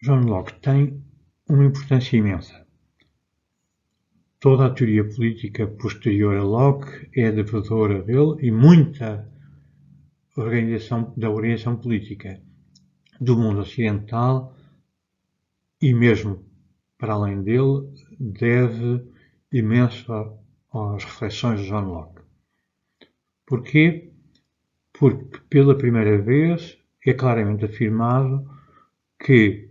John Locke tem uma importância imensa. Toda a teoria política posterior a Locke é devedora dele e muita da organização política do mundo ocidental e mesmo para além dele deve imenso às reflexões de John Locke. Porquê? Porque pela primeira vez é claramente afirmado que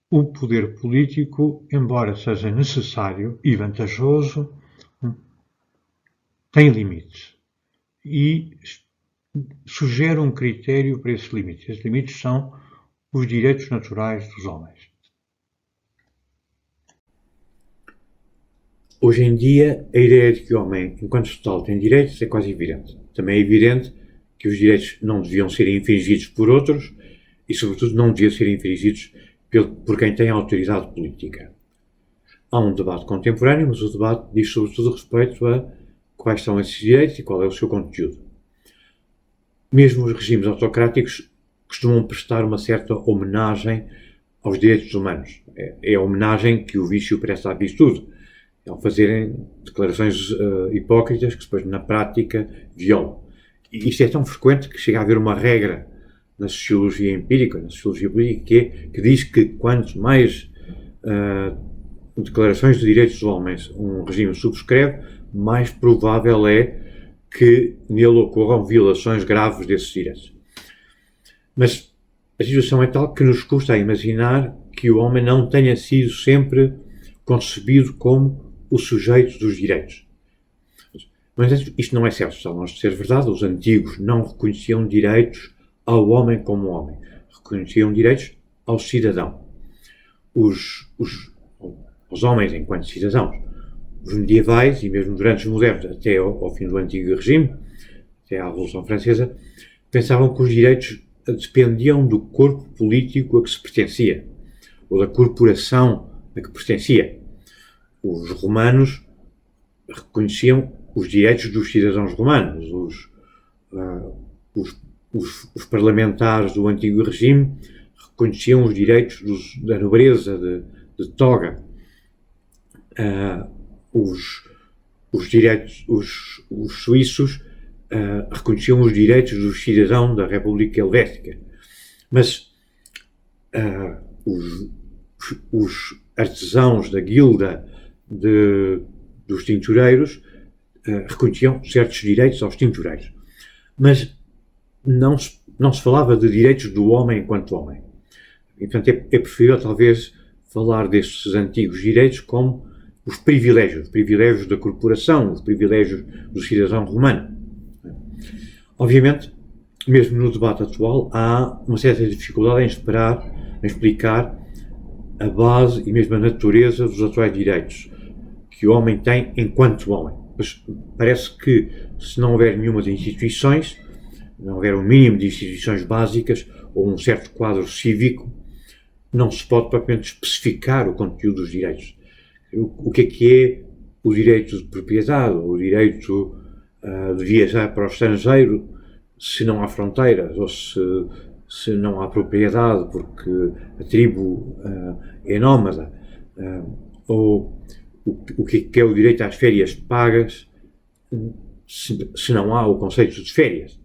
o poder político, embora seja necessário e vantajoso, tem limites e sugere um critério para esses limites. Esses limites são os direitos naturais dos homens. Hoje em dia, a ideia de que o homem, enquanto total, tem direitos é quase evidente. Também é evidente que os direitos não deviam ser infringidos por outros e, sobretudo, não deviam ser infringidos por quem tem autoridade política. Há um debate contemporâneo, mas o debate diz sobretudo respeito a quais são esses direitos e qual é o seu conteúdo. Mesmo os regimes autocráticos costumam prestar uma certa homenagem aos direitos humanos. É a homenagem que o vício presta à virtude, ao fazerem declarações hipócritas que depois, na prática, violam. E isto é tão frequente que chega a haver uma regra na sociologia empírica, na sociologia política, que diz que quanto mais declarações de direitos dos homens um regime subscreve, mais provável é que nele ocorram violações graves desses direitos. Mas a situação é tal que nos custa a imaginar que o homem não tenha sido sempre concebido como o sujeito dos direitos. Mas isto não é certo, está longe de ser verdade. Os antigos não reconheciam direitos ao homem como homem. Reconheciam direitos ao cidadão. Os homens enquanto cidadãos. Os medievais, e mesmo durante os modernos, até ao fim do Antigo Regime, até à Revolução Francesa, pensavam que os direitos dependiam do corpo político a que se pertencia, ou da corporação a que pertencia. Os romanos reconheciam os direitos dos cidadãos romanos. Os parlamentares do Antigo Regime reconheciam os direitos da nobreza de toga. Os suíços reconheciam os direitos do cidadão da República Helvética. Mas os artesãos da guilda dos tintureiros reconheciam certos direitos aos tintureiros. Mas não se falava de direitos do homem enquanto homem. E, portanto, é preferível, talvez, falar destes antigos direitos como os privilégios da corporação, os privilégios do cidadão romano. Obviamente, mesmo no debate atual, há uma certa dificuldade em explicar a base e mesmo a natureza dos atuais direitos que o homem tem enquanto homem. Mas parece que, se não houver nenhuma de instituições, não houver um mínimo de instituições básicas ou um certo quadro cívico, não se pode propriamente especificar o conteúdo dos direitos. O que é o direito de propriedade, o direito de viajar para o estrangeiro se não há fronteiras, ou se não há propriedade porque a tribo é nómada, ou o que é o direito às férias pagas se não há o conceito de férias.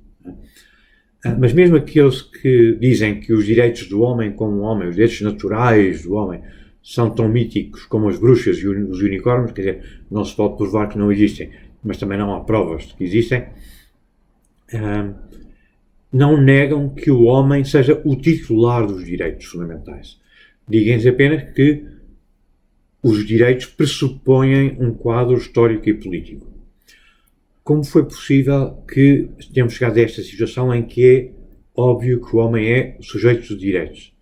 Mas mesmo aqueles que dizem que os direitos do homem como homem, os direitos naturais do homem, são tão míticos como as bruxas e os unicórnios, quer dizer, não se pode provar que não existem, mas também não há provas de que existem, não negam que o homem seja o titular dos direitos fundamentais. Digam-nos apenas que os direitos pressupõem um quadro histórico e político. Como foi possível que tenhamos chegado a esta situação em que é óbvio que o homem é o sujeito dos direitos?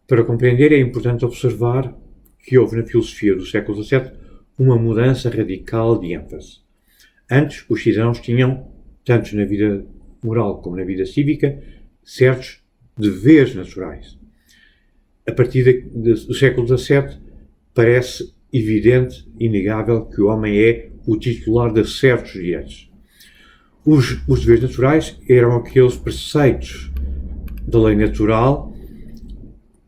Para compreender, é importante observar que houve na filosofia do século XVII uma mudança radical de ênfase. Antes, os cidadãos tinham, tanto na vida moral como na vida cívica, certos deveres naturais. A partir do século XVII, parece evidente, inegável, que o homem é o titular de certos direitos. Os deveres naturais eram aqueles preceitos da lei natural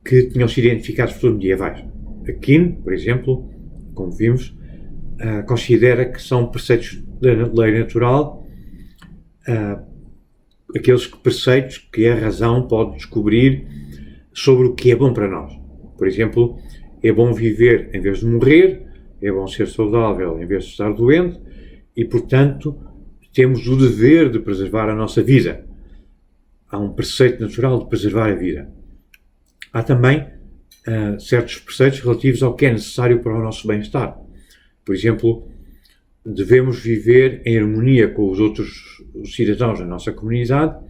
que tinham sido identificados pelos medievais. Aquino, por exemplo, como vimos, considera que são preceitos da lei natural, aqueles preceitos que a razão pode descobrir sobre o que é bom para nós. Por exemplo, é bom viver em vez de morrer, é bom ser saudável em vez de estar doente e, portanto, temos o dever de preservar a nossa vida. Há um preceito natural de preservar a vida. Há também certos preceitos relativos ao que é necessário para o nosso bem-estar. Por exemplo, devemos viver em harmonia com os outros cidadãos da nossa comunidade,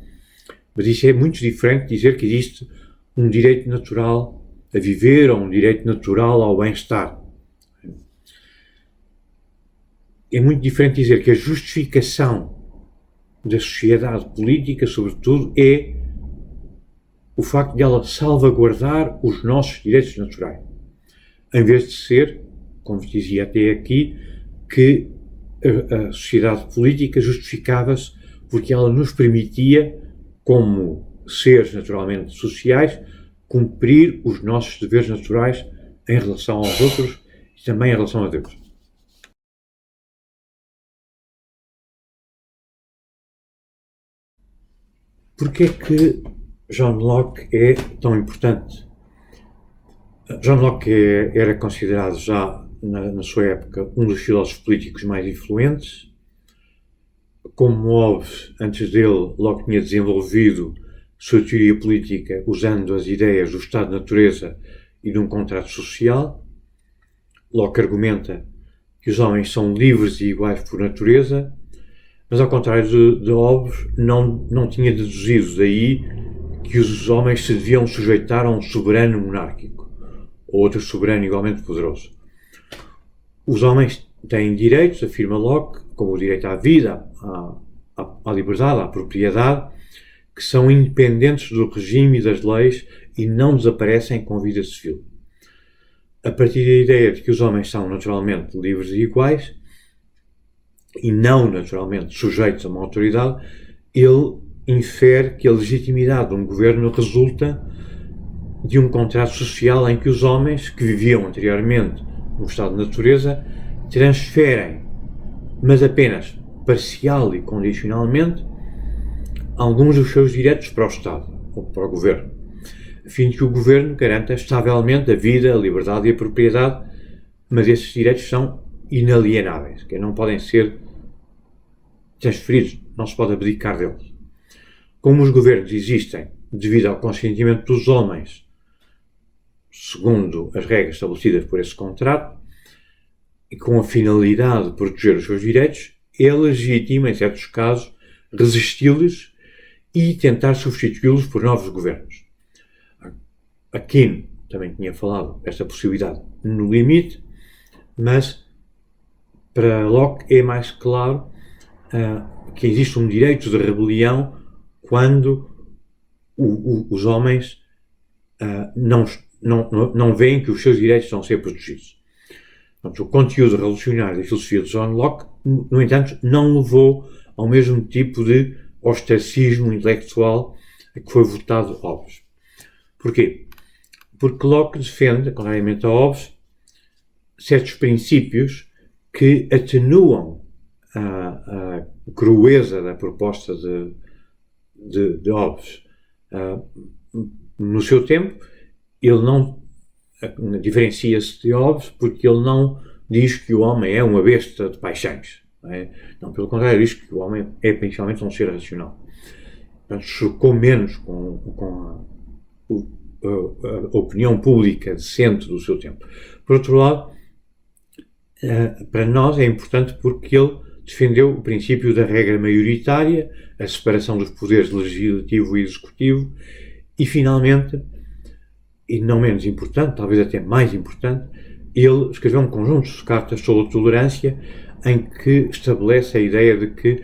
mas isso é muito diferente de dizer que existe um direito natural a viver ou um direito natural ao bem-estar. É muito diferente dizer que a justificação da sociedade política, sobretudo, é o facto de ela salvaguardar os nossos direitos naturais, em vez de ser, como dizia até aqui, que a sociedade política justificava-se porque ela nos permitia, como seres naturalmente sociais, cumprir os nossos deveres naturais em relação aos outros e também em relação a Deus. Porquê é que John Locke é tão importante? John Locke era considerado já na sua época um dos filósofos políticos mais influentes. Como Hobbes, antes dele, Locke tinha desenvolvido sua teoria política usando as ideias do estado de natureza e de um contrato social. Locke argumenta que os homens são livres e iguais por natureza, mas ao contrário de Hobbes, não tinha deduzido daí que os homens se deviam sujeitar a um soberano monárquico ou outro soberano igualmente poderoso. Os homens têm direitos, afirma Locke, como o direito à vida, à liberdade, à propriedade, que são independentes do regime e das leis e não desaparecem com a vida civil. A partir da ideia de que os homens são naturalmente livres e iguais e não naturalmente sujeitos a uma autoridade, ele infere que a legitimidade de um governo resulta de um contrato social em que os homens, que viviam anteriormente no estado de natureza, transferem, mas apenas parcial e condicionalmente, alguns dos seus direitos para o Estado, ou para o Governo, a fim de que o Governo garanta estavelmente a vida, a liberdade e a propriedade, mas esses direitos são inalienáveis, que não podem ser transferidos, não se pode abdicar deles. Como os governos existem devido ao consentimento dos homens, segundo as regras estabelecidas por esse contrato, e com a finalidade de proteger os seus direitos, é legítimo, em certos casos, resisti-los e tentar substituí-los por novos governos. Aquino também tinha falado desta possibilidade no limite, mas para Locke é mais claro que existe um direito de rebelião quando os homens não veem que os seus direitos estão a ser protegidos. Portanto, o conteúdo revolucionário da filosofia de John Locke, no entanto, não levou ao mesmo tipo de ostracismo intelectual a que foi votado Hobbes. Porquê? Porque Locke defende, contrariamente a Hobbes, certos princípios que atenuam a crueza da proposta de Hobbes. No seu tempo, ele não diferencia-se de Hobbes porque ele não diz que o homem é uma besta de paixões. Não, pelo contrário, diz que o homem é principalmente um ser racional. Portanto, chocou menos com a opinião pública decente do seu tempo. Por outro lado, para nós é importante porque ele defendeu o princípio da regra maioritária, a separação dos poderes legislativo e executivo e, finalmente, e não menos importante, talvez até mais importante, ele escreveu um conjunto de cartas sobre a tolerância em que estabelece a ideia de que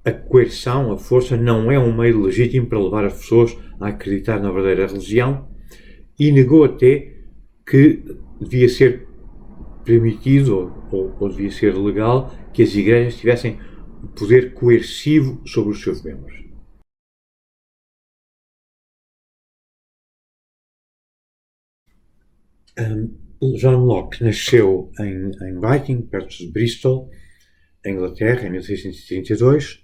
a coerção, a força, não é um meio legítimo para levar as pessoas a acreditar na verdadeira religião e negou até que devia ser permitido ou devia ser legal que as igrejas tivessem poder coercivo sobre os seus membros. John Locke nasceu em Viking, perto de Bristol, em Inglaterra, em 1632.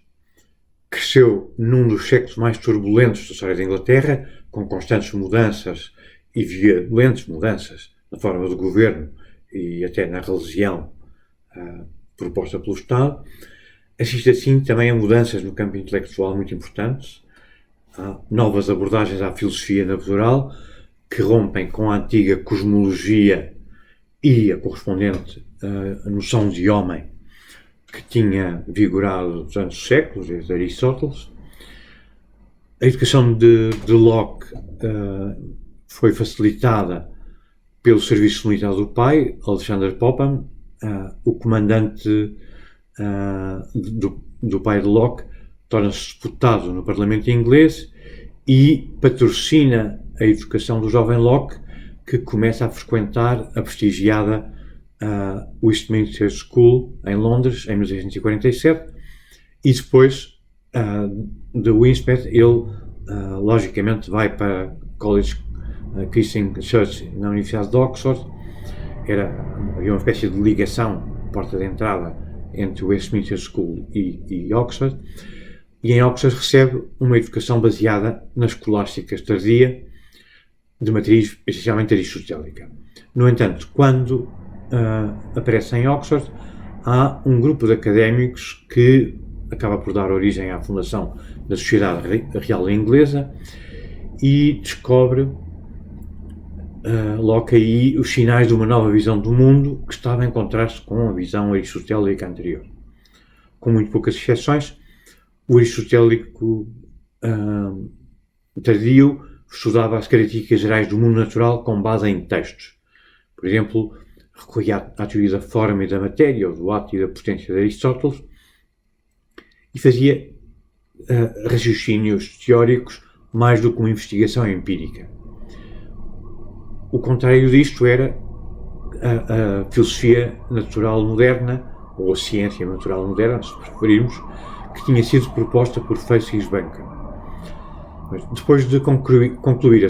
Cresceu num dos séculos mais turbulentos da história da Inglaterra, com constantes mudanças e violentas mudanças na forma do governo e até na religião proposta pelo Estado. Assiste assim também a mudanças no campo intelectual muito importantes, novas abordagens à filosofia natural que rompem com a antiga cosmologia e a correspondente noção de homem que tinha vigorado durante os séculos, desde Aristóteles. A educação de Locke foi facilitada pelo serviço militar do pai, Alexander Popham, o comandante do pai de Locke, torna-se deputado no Parlamento inglês e patrocina a educação do jovem Locke, que começa a frequentar a prestigiada Westminster School, em Londres, em 1647, e depois de Westminster ele, logicamente, vai para College Christian Church na Universidade de Oxford. Havia uma espécie de ligação, porta de entrada, entre Westminster School e Oxford, e em Oxford recebe uma educação baseada na escolástica tardia, de matriz essencialmente aristotélica. No entanto, quando aparece em Oxford, há um grupo de académicos que acaba por dar origem à fundação da Sociedade Real Inglesa e descobre Locke aí os sinais de uma nova visão do mundo que estava em contraste com a visão aristotélica anterior. Com muito poucas exceções, o aristotélico tardio estudava as características gerais do mundo natural com base em textos. Por exemplo, recorria à teoria da forma e da matéria, ou do ato e da potência de Aristóteles, e fazia raciocínios teóricos mais do que uma investigação empírica. O contrário disto era a filosofia natural moderna, ou a ciência natural moderna, se preferirmos, que tinha sido proposta por Francis Bacon. Depois de concluir o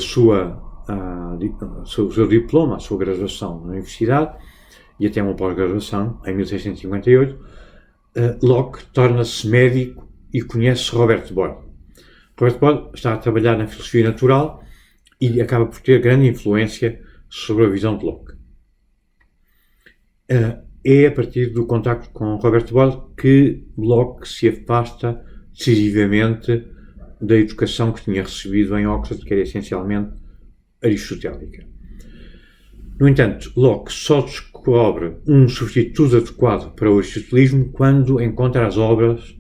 seu diploma, a sua graduação na universidade, e até uma pós-graduação, em 1658, Locke torna-se médico e conhece Robert Boyle. Robert Boyle está a trabalhar na filosofia natural e acaba por ter grande influência sobre a visão de Locke. É a partir do contacto com Robert Boyle que Locke se afasta decisivamente da educação que tinha recebido em Oxford, que era essencialmente aristotélica. No entanto, Locke só descobre um substituto adequado para o aristotelismo quando encontra as obras,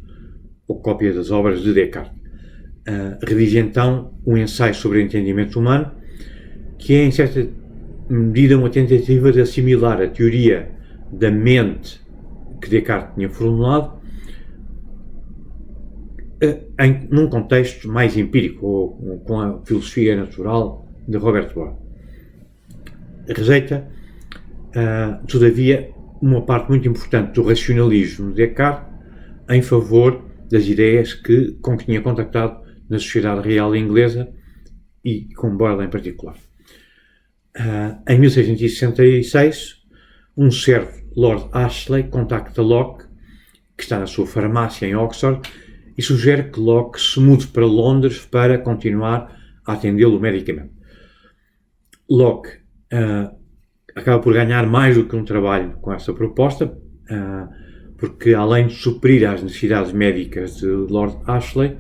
ou cópia das obras de Descartes. Redige então um ensaio sobre o entendimento humano, que é, em certa medida, uma tentativa de assimilar a teoria da mente que Descartes tinha formulado num contexto mais empírico, ou com a filosofia natural de Robert Boyle. Rejeita, todavia, uma parte muito importante do racionalismo de Descartes em favor das ideias com que tinha contactado na Sociedade Real Inglesa e com Boyle em particular. Em 1666, um certo Lord Ashley contacta Locke, que está na sua farmácia em Oxford, e sugere que Locke se mude para Londres para continuar a atendê-lo medicamente. Locke acaba por ganhar mais do que um trabalho com essa proposta, porque além de suprir às necessidades médicas de Lord Ashley,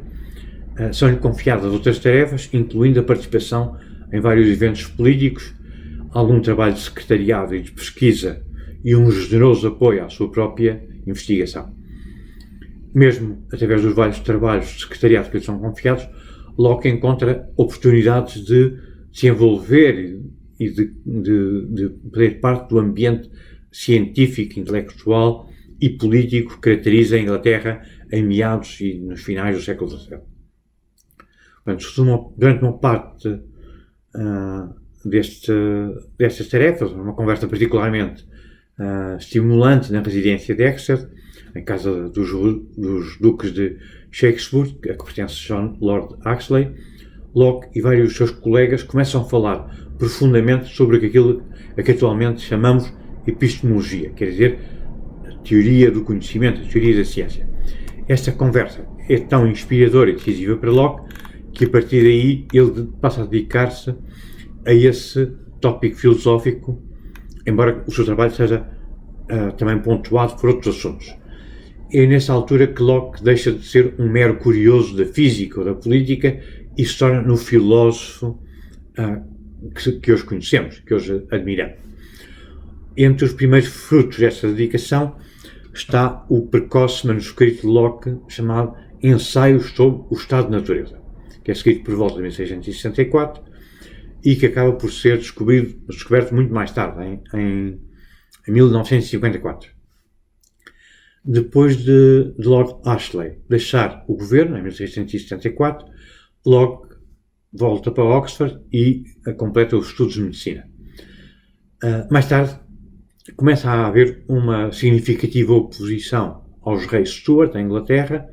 são-lhe confiadas outras tarefas, incluindo a participação em vários eventos políticos, algum trabalho de secretariado e de pesquisa e um generoso apoio à sua própria investigação. Mesmo através dos vários trabalhos de secretariado que lhe são confiados, Locke encontra oportunidades de se envolver e de fazer parte do ambiente científico, intelectual e político que caracteriza a Inglaterra em meados e nos finais do século XVII. Portanto, durante uma parte destas tarefas, uma conversa particularmente estimulante na residência de Exeter, em casa dos duques de Shakespeare, a que pertence John Lord Ashley, Locke e vários dos seus colegas começam a falar profundamente sobre aquilo a que atualmente chamamos epistemologia, quer dizer, a teoria do conhecimento, a teoria da ciência. Esta conversa é tão inspiradora e decisiva para Locke que a partir daí ele passa a dedicar-se a esse tópico filosófico, embora o seu trabalho seja também pontuado por outros assuntos. É nessa altura que Locke deixa de ser um mero curioso da física ou da política e se torna no filósofo que hoje conhecemos, que hoje admiramos. Entre os primeiros frutos desta dedicação está o precoce manuscrito de Locke chamado Ensaios sobre o Estado de Natureza, que é escrito por volta de 1664 e que acaba por ser descoberto muito mais tarde, em 1954. Depois de Lord Ashley deixar o governo, em 1674, Locke volta para Oxford e completa os estudos de medicina. Mais tarde, começa a haver uma significativa oposição aos reis Stuart, da Inglaterra,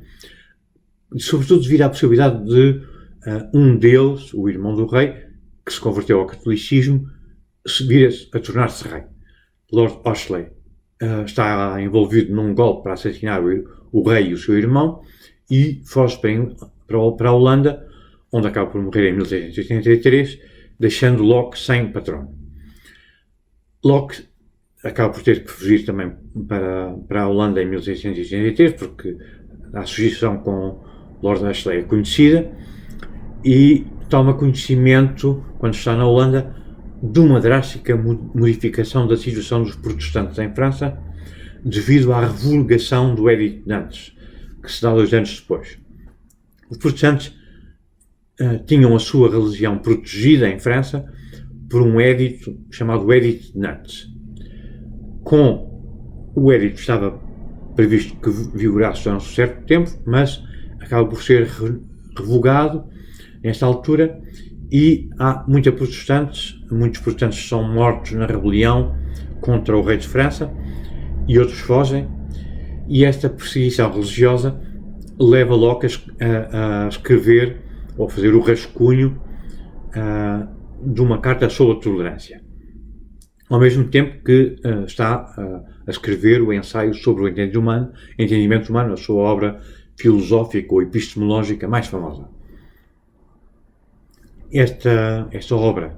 sobretudo devido à possibilidade de um deles, o irmão do rei, que se converteu ao catolicismo, vir a tornar-se rei. Lord Ashley está envolvido num golpe para assassinar o rei e o seu irmão e foge para a Holanda, onde acaba por morrer em 1683, deixando Locke sem patrono. Locke acaba por ter que fugir também para a Holanda em 1683, porque a associação com Lord Ashley é conhecida, e toma conhecimento, quando está na Holanda, de uma drástica modificação da situação dos protestantes em França, devido à revogação do Edito de Nantes, que se dá 2 anos depois. Os protestantes tinham a sua religião protegida em França por um edito chamado Edito de Nantes. Com o edito estava previsto que vigorasse durante um certo tempo, mas acaba por ser revogado nesta altura e há muitos protestantes são mortos na rebelião contra o rei de França e outros fogem, e esta perseguição religiosa leva Locke a escrever ou a fazer o rascunho de uma carta sobre a tolerância, ao mesmo tempo que está a escrever o ensaio sobre o entendimento humano, a sua obra filosófica ou epistemológica mais famosa. Esta obra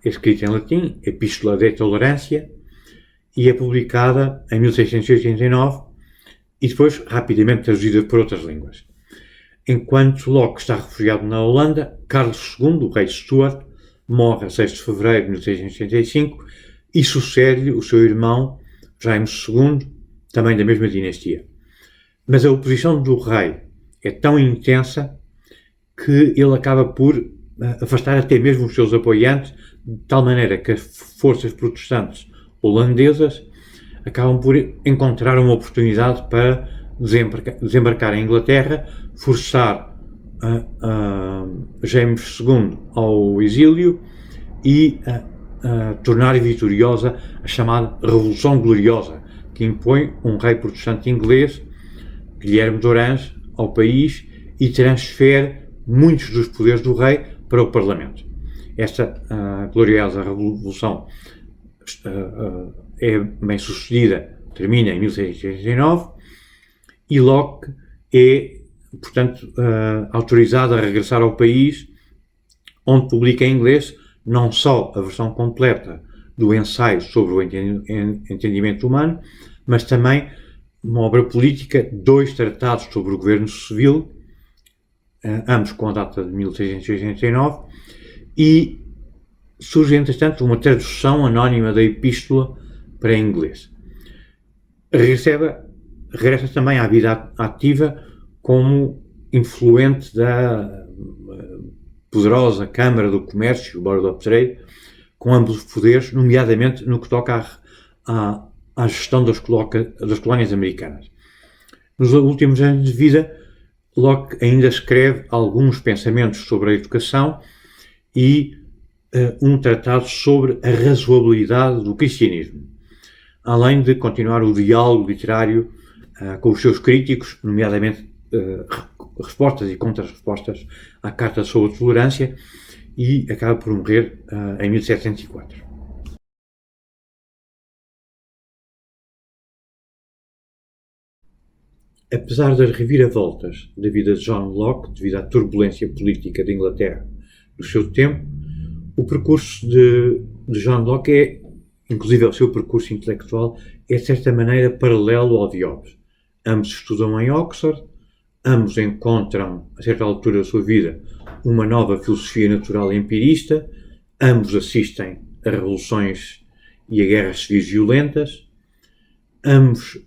é escrita em latim, Epístola de Tolerância, e é publicada em 1689 e depois rapidamente traduzida por outras línguas. Enquanto Locke está refugiado na Holanda, Carlos II, o rei Stuart, morre a 6 de fevereiro de 1685 e sucede-lhe o seu irmão Jaime II, também da mesma dinastia. Mas a oposição do rei é tão intensa que ele acaba por afastar até mesmo os seus apoiantes, de tal maneira que as forças protestantes holandesas acabam por encontrar uma oportunidade para desembarcar em Inglaterra, forçar James II ao exílio e tornar vitoriosa a chamada Revolução Gloriosa, que impõe um rei protestante inglês, Guilherme de Orange, ao país e transfere muitos dos poderes do rei para o Parlamento. Esta gloriosa revolução é bem sucedida, termina em 1689 e Locke é, portanto, autorizado a regressar ao país, onde publica em inglês não só a versão completa do ensaio sobre o entendimento humano, mas também uma obra política, 2 tratados sobre o governo civil, ambos com a data de 1689, e surge, entretanto, uma tradução anónima da epístola para inglês. Regressa também à vida ativa como influente da poderosa Câmara do Comércio, o Board of Trade, com ambos os poderes, nomeadamente no que toca à gestão das colónias americanas. Nos últimos anos de vida, Locke ainda escreve alguns pensamentos sobre a educação e um tratado sobre a razoabilidade do cristianismo, além de continuar o diálogo literário com os seus críticos, nomeadamente respostas e contra-respostas à Carta sobre a Tolerância e acaba por morrer em 1704. Apesar das reviravoltas da vida de John Locke, devido à turbulência política da Inglaterra do seu tempo, o percurso de John Locke é, inclusive o seu percurso intelectual, é de certa maneira paralelo ao de Hobbes. Ambos estudam em Oxford, ambos encontram, a certa altura da sua vida, uma nova filosofia natural empirista, ambos assistem a revoluções e a guerras civis violentas, ambos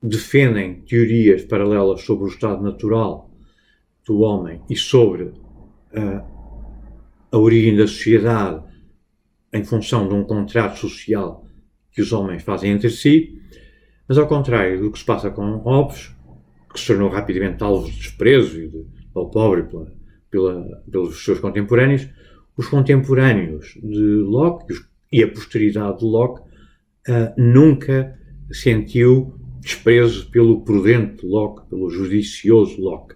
defendem teorias paralelas sobre o estado natural do homem e sobre a origem da sociedade em função de um contrato social que os homens fazem entre si, mas ao contrário do que se passa com Hobbes, que se tornou rapidamente alvo de desprezo e de opróbrio pelos seus contemporâneos, os contemporâneos de Locke e a posteridade de Locke nunca sentiu desprezo pelo prudente Locke, pelo judicioso Locke.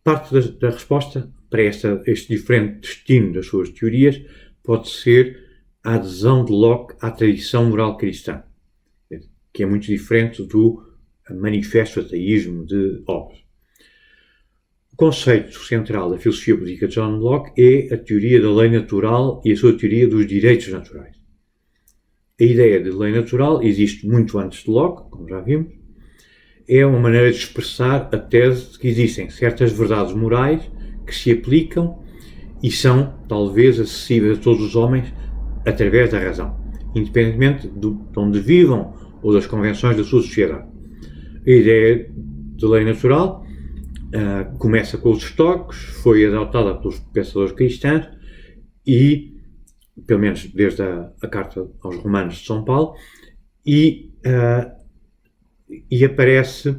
Parte da resposta para este diferente destino das suas teorias pode ser a adesão de Locke à tradição moral cristã, que é muito diferente do manifesto ateísmo de Hobbes. O conceito central da filosofia política de John Locke é a teoria da lei natural e a sua teoria dos direitos naturais. A ideia de lei natural existe muito antes de Locke, como já vimos. É uma maneira de expressar a tese de que existem certas verdades morais que se aplicam e são, talvez, acessíveis a todos os homens através da razão, independentemente de onde vivam ou das convenções da sua sociedade. A ideia de lei natural começa com os estoicos, foi adotada pelos pensadores cristãos e, pelo menos desde a Carta aos Romanos de São Paulo, e aparece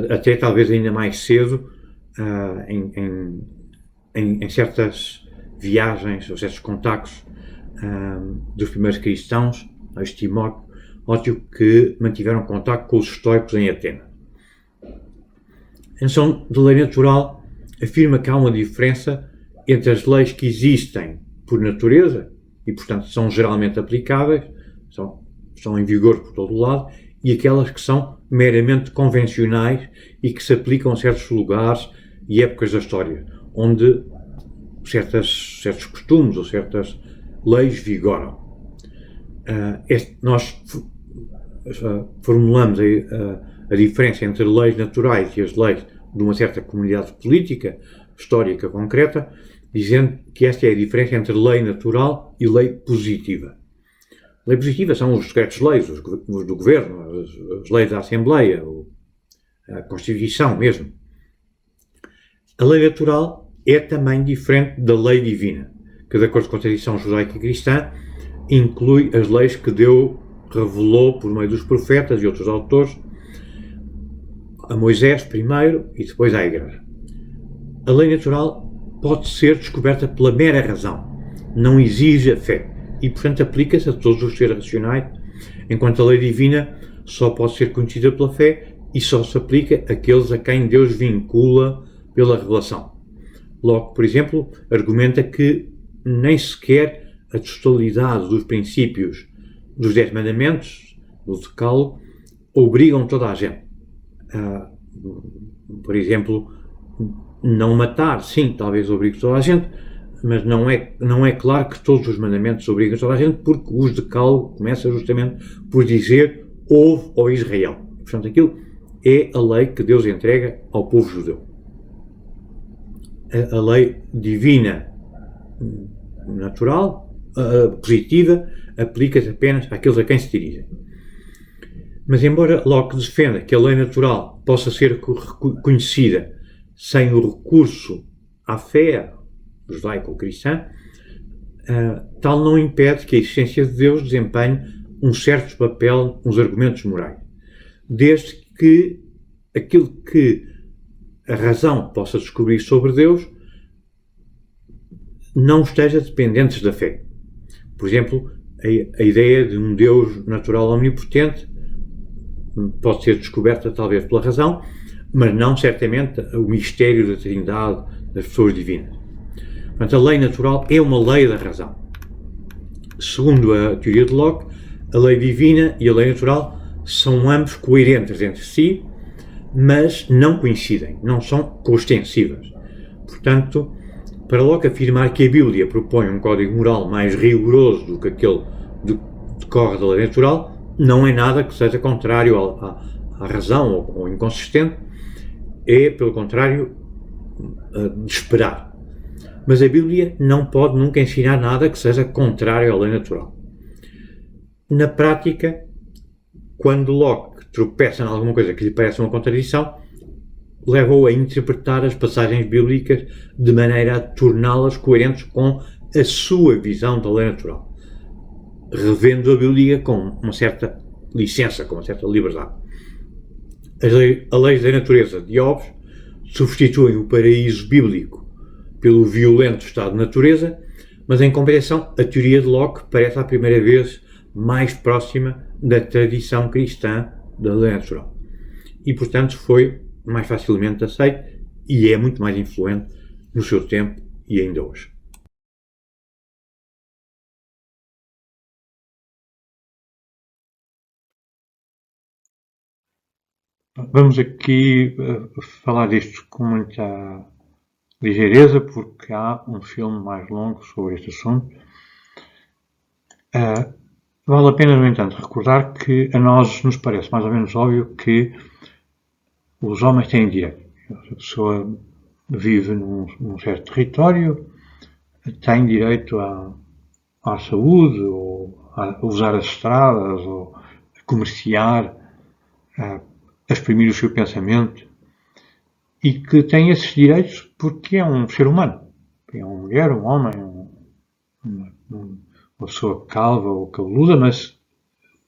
até talvez ainda mais cedo em certas viagens ou certos contactos dos primeiros cristãos, os Timóteo, que mantiveram contacto com os estoicos em Atenas. A noção de lei natural afirma que há uma diferença entre as leis que existem por natureza e, portanto, são geralmente aplicáveis, são em vigor por todo o lado, e aquelas que são meramente convencionais e que se aplicam a certos lugares e épocas da história, onde certos costumes ou certas leis vigoram. Nós formulamos a diferença entre leis naturais e as leis de uma certa comunidade política, histórica concreta, dizendo que esta é a diferença entre lei natural e lei positiva. Lei positiva são os decretos-leis do governo, as leis da Assembleia, a Constituição mesmo. A lei natural é também diferente da lei divina, que, de acordo com a tradição judaica cristã, inclui as leis que Deus revelou por meio dos profetas e outros autores a Moisés primeiro e depois à Igreja. A lei natural pode ser descoberta pela mera razão, não exige a fé e, portanto, aplica-se a todos os seres racionais, enquanto a lei divina só pode ser conhecida pela fé e só se aplica àqueles a quem Deus vincula pela revelação. Locke, por exemplo, argumenta que nem sequer a totalidade dos princípios dos 10 mandamentos, do Decálogo, obrigam toda a gente. Por exemplo, não matar, sim, talvez obrigue toda a gente, mas não é claro que todos os mandamentos obrigam toda a gente, porque os Decálogo começa justamente por dizer ouve, ó Israel. Portanto, aquilo é a lei que Deus entrega ao povo judeu. A lei divina natural, positiva, aplica-se apenas àqueles a quem se dirigem. Mas embora Locke defenda que a lei natural possa ser conhecida sem o recurso à fé judaico-cristã, tal não impede que a existência de Deus desempenhe um certo papel nos argumentos morais, desde que aquilo que a razão possa descobrir sobre Deus não esteja dependente da fé. Por exemplo, a ideia de um Deus natural omnipotente pode ser descoberta talvez pela razão, mas não certamente o mistério da Trindade das pessoas divinas. Portanto, a lei natural é uma lei da razão. Segundo a teoria de Locke, a lei divina e a lei natural são ambos coerentes entre si, mas não coincidem, não são coextensivas. Portanto, para Locke afirmar que a Bíblia propõe um código moral mais rigoroso do que aquele que decorre da lei natural, não é nada que seja contrário à razão ou inconsistente, é, pelo contrário, de esperar. Mas a Bíblia não pode nunca ensinar nada que seja contrário à lei natural. Na prática, quando Locke tropeça em alguma coisa que lhe parece uma contradição, leva-o a interpretar as passagens bíblicas de maneira a torná-las coerentes com a sua visão da lei natural, revendo a Bíblia com uma certa licença, com uma certa liberdade. As leis da natureza de Hobbes substituem o paraíso bíblico pelo violento estado de natureza, mas em compensação a teoria de Locke parece à primeira vez mais próxima da tradição cristã da lei natural. E, portanto, foi mais facilmente aceito e é muito mais influente no seu tempo e ainda hoje. Vamos aqui falar disto com muita ligeireza, porque há um filme mais longo sobre este assunto. Vale a pena, no entanto, recordar que a nós nos parece mais ou menos óbvio que os homens têm direito. Se a pessoa vive num certo território, tem direito à saúde, ou a usar as estradas, ou a comerciar, a exprimir o seu pensamento, e que tem esses direitos porque é um ser humano. É uma mulher, um homem, uma pessoa calva ou cabeluda, mas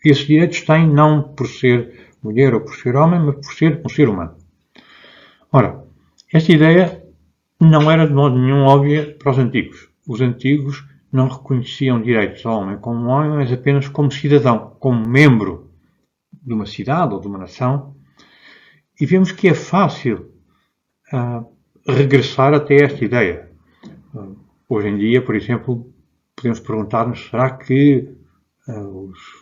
esses direitos têm não por ser mulher ou por ser homem, mas por ser um ser humano. Ora, esta ideia não era de modo nenhum óbvia para os antigos. Os antigos não reconheciam direitos ao homem como homem, mas apenas como cidadão, como membro de uma cidade ou de uma nação. E vemos que é fácil regressar até esta ideia. Hoje em dia, por exemplo, podemos perguntar-nos, será que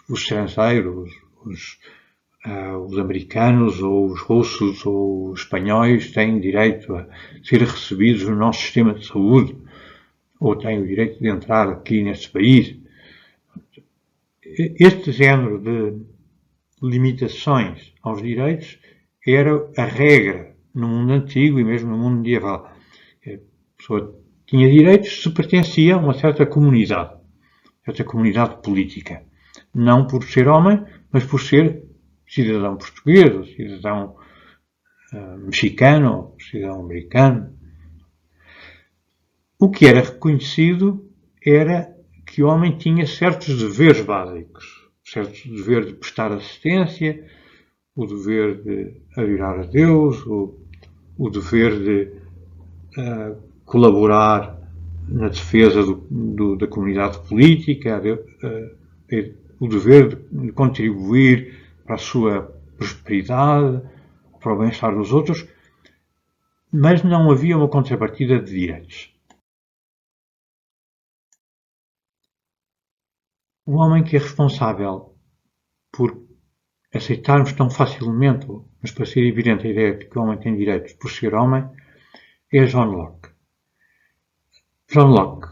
os estrangeiros, os americanos, ou os russos, ou os espanhóis têm direito a ser recebidos no nosso sistema de saúde? Ou têm o direito de entrar aqui neste país? Este género de limitações aos direitos era a regra no mundo antigo e mesmo no mundo medieval. A pessoa tinha direitos se pertencia a uma certa comunidade política. Não por ser homem, mas por ser cidadão português, ou cidadão mexicano, ou cidadão americano. O que era reconhecido era que o homem tinha certos deveres básicos. Certo dever de prestar assistência, o dever de adorar a Deus, o dever de colaborar na defesa da comunidade política, o dever de contribuir para a sua prosperidade, para o bem-estar dos outros, mas não havia uma contrapartida de direitos. O homem que é responsável por aceitarmos tão facilmente, mas para ser evidente a ideia de que o homem tem direitos por ser homem, é John Locke. John Locke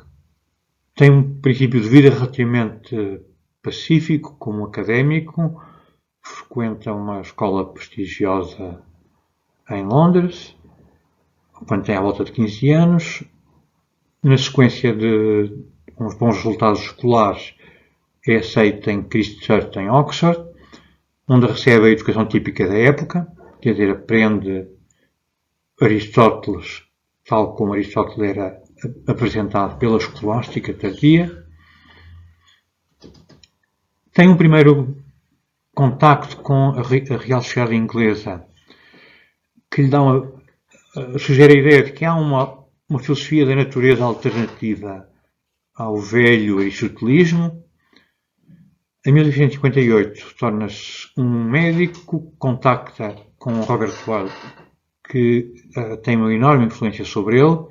tem um princípio de vida relativamente pacífico, como académico, frequenta uma escola prestigiosa em Londres, quando tem à volta de 15 anos. Na sequência de uns bons resultados escolares, é aceito em Christ Church em Oxford, onde recebe a educação típica da época, quer dizer, aprende Aristóteles, tal como Aristóteles era apresentado pela escolástica tardia. Tem um primeiro contacto com a Real Sociedade Inglesa, que lhe sugere a ideia de que há uma filosofia da natureza alternativa ao velho aristotelismo. Em 1858 torna-se um médico, contacta com Robert Boyle, que tem uma enorme influência sobre ele,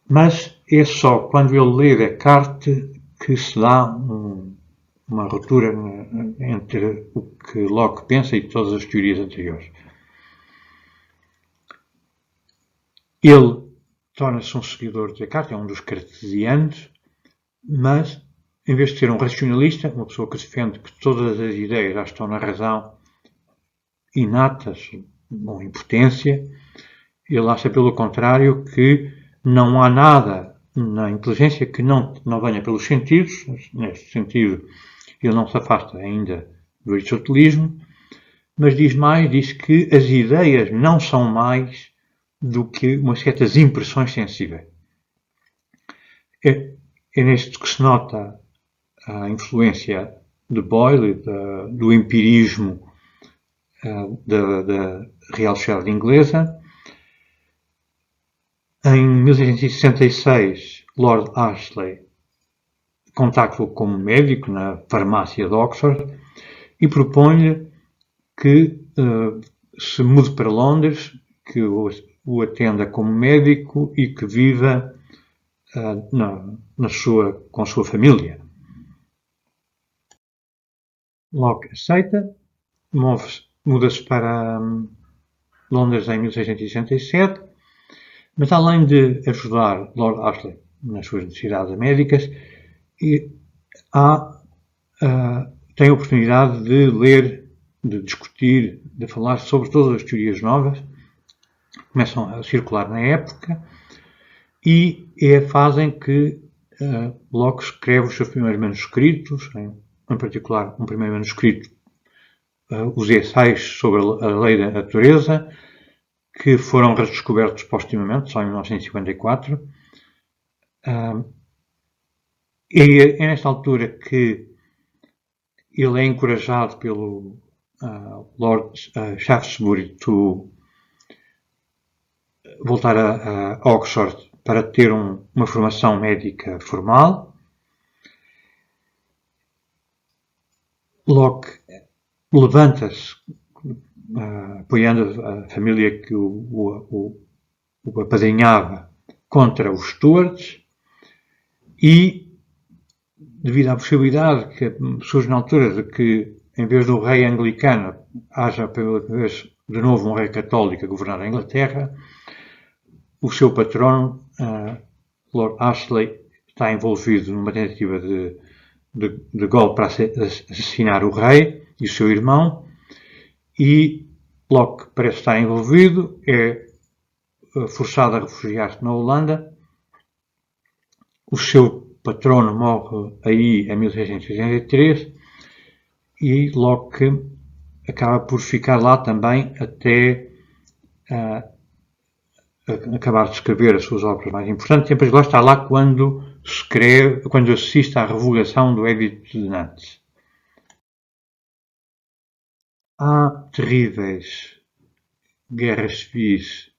mas é só quando ele lê Descartes que se dá uma ruptura entre o que Locke pensa e todas as teorias anteriores. Ele torna-se um seguidor de Descartes, é um dos cartesianos, mas em vez de ser um racionalista, uma pessoa que defende que todas as ideias já estão na razão inatas ou em potência, ele acha pelo contrário que não há nada na inteligência que não venha pelos sentidos. Neste sentido, ele não se afasta ainda do aristotelismo, mas diz que as ideias não são mais do que umas certas impressões sensíveis. É neste que se nota a influência de Boyle, do empirismo da Real Sociedade Inglesa. Em 1666, Lord Ashley contacta-o como médico na farmácia de Oxford e propõe-lhe que se mude para Londres, que o atenda como médico e que viva com a sua família. Locke aceita, muda-se para Londres em 1667, mas além de ajudar Lord Ashley nas suas necessidades médicas, tem a oportunidade de ler, de discutir, de falar sobre todas as teorias novas que começam a circular na época, e é a fase em que Locke escreve os seus primeiros manuscritos, em particular um primeiro manuscrito, os ensaios sobre a lei da natureza, que foram redescobertos postumamente, só em 1954. É nesta altura que ele é encorajado pelo Lord Shaftesbury a voltar a Oxford para ter uma formação médica formal. Locke levanta-se apoiando a família que o apadrinhava contra os Stuarts e, devido à possibilidade que surge na altura de que, em vez do rei anglicano, haja pela vez de novo um rei católico a governar a Inglaterra, o seu patrono, Lord Ashley, está envolvido numa tentativa de golpe para assassinar o rei e o seu irmão, e Locke parece estar envolvido, é forçado a refugiar-se na Holanda. O seu patrono morre aí em 1683 e Locke acaba por ficar lá também até acabar de escrever as suas obras mais importantes. E depois lá está lá quando assiste à revogação do Edito de Nantes. Há terríveis guerras civis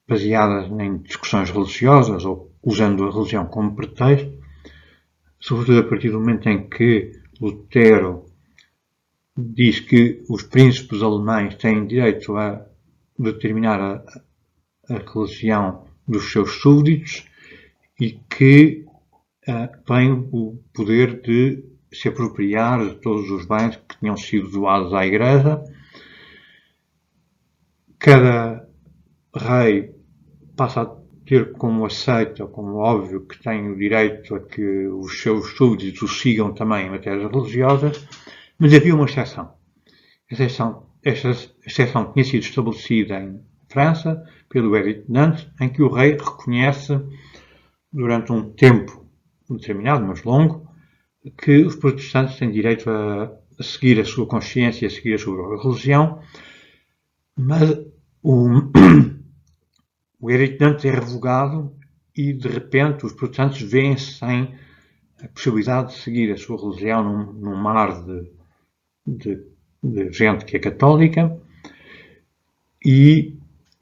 baseadas em discussões religiosas ou usando a religião como pretexto, sobretudo a partir do momento em que Lutero diz que os príncipes alemães têm direito a determinar a religião dos seus súbditos e que têm o poder de se apropriar de todos os bens que tinham sido doados à Igreja. Cada rei passa a ter como aceito, como óbvio, que tem o direito a que os seus súbditos o sigam também em matérias religiosas, mas havia uma exceção. Esta exceção tinha sido estabelecida em França pelo Edito de Nantes, em que o rei reconhece, durante um tempo determinado, mas longo, que os protestantes têm direito a seguir a sua consciência, a seguir a sua religião, mas o Edito de Nantes é revogado e, de repente, os protestantes veem-se sem a possibilidade de seguir a sua religião num mar de gente que é católica, e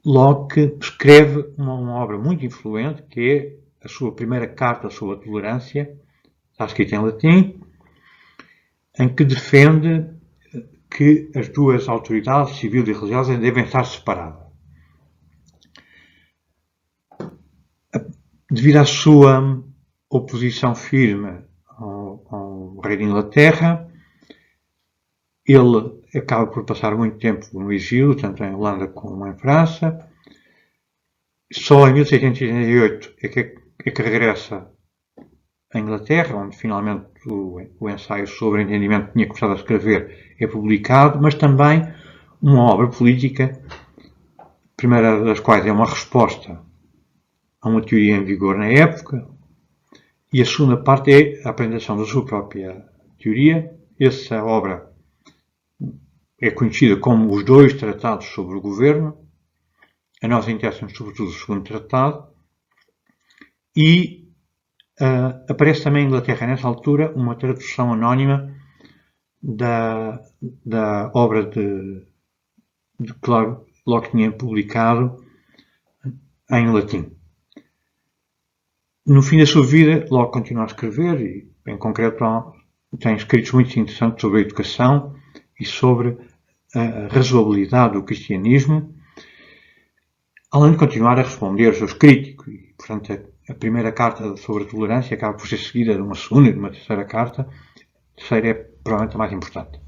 Locke escreve uma obra muito influente que a sua primeira carta sobre a tolerância, está escrita em latim, em que defende que as duas autoridades, civil e religiosa, devem estar separadas. Devido à sua oposição firme ao rei de Inglaterra, ele acaba por passar muito tempo no exílio, tanto em Holanda como em França. Só em 1688 é que regressa à Inglaterra, onde finalmente o ensaio sobre o entendimento que tinha começado a escrever é publicado, mas também uma obra política, a primeira das quais é uma resposta a uma teoria em vigor na época, e a segunda parte é a apresentação da sua própria teoria. Essa obra é conhecida como os dois tratados sobre o governo. A nós interessa-nos sobretudo o segundo tratado. E aparece também em Inglaterra, nessa altura, uma tradução anónima da obra de que Locke tinha publicado em latim. No fim da sua vida, Locke continua a escrever e, em concreto, tem escritos muito interessantes sobre a educação e sobre a razoabilidade do cristianismo, além de continuar a responder aos seus críticos. E, portanto, a primeira carta sobre a tolerância acaba por ser seguida de uma segunda e de uma terceira carta. A terceira é provavelmente a mais importante.